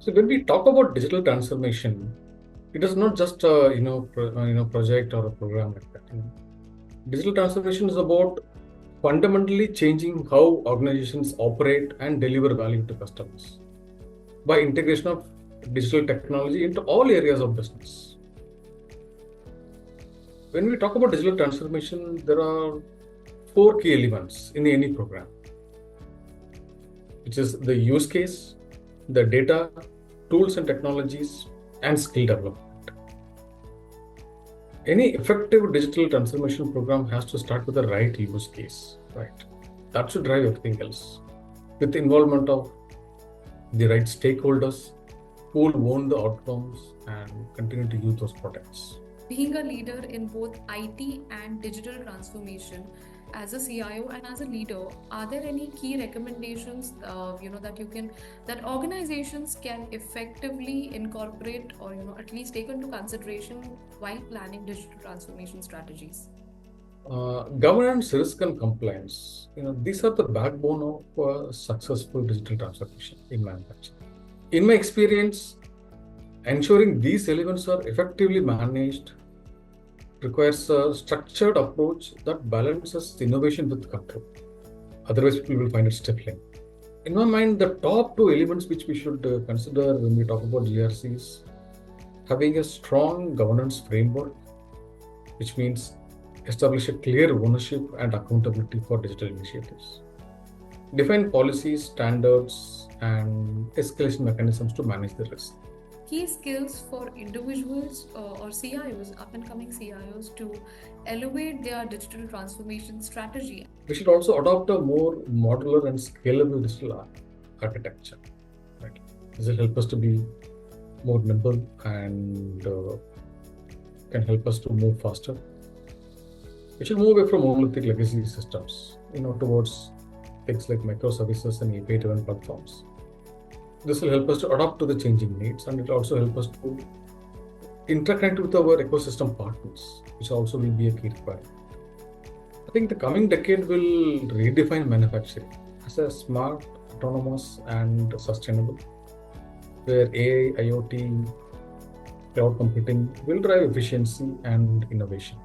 So when we talk about digital transformation, it is not just a project or a program like that. Digital transformation is about fundamentally changing how organizations operate and deliver value to customers by integration of digital technology into all areas of business. When we talk about digital transformation, there are four key elements in any program, which is the use case, the data, tools and technologies, and skill development. Any effective digital transformation program has to start with the right use case, right? That should drive everything else. With the involvement of the right stakeholders who will own the outcomes and continue to use those products. Being a leader in both IT and digital transformation, as a CIO and as a leader, are there any key recommendations that organizations can effectively incorporate or at least take into consideration while planning digital transformation strategies? Governance, risk, and compliance. These are the backbone of successful digital transformation in manufacturing. In my experience, ensuring these elements are effectively managed requires a structured approach that balances innovation with control. Otherwise, people will find it stifling. In my mind, the top two elements which we should consider when we talk about GRC is having a strong governance framework, which means establish a clear ownership and accountability for digital initiatives. Define policies, standards, and escalation mechanisms to manage the risk. Key skills for individuals or CIOs, up and coming CIOs, to elevate their digital transformation strategy. We should also adopt a more modular and scalable digital architecture. Right? This will help us to be more nimble and can help us to move faster. We should move away from monolithic legacy systems, towards things like microservices and API-driven platforms. This will help us to adapt to the changing needs, and it will also help us to interconnect with our ecosystem partners, which also will be a key requirement. I think the coming decade will redefine manufacturing as a smart, autonomous, and sustainable, where AI, IoT, cloud computing will drive efficiency and innovation.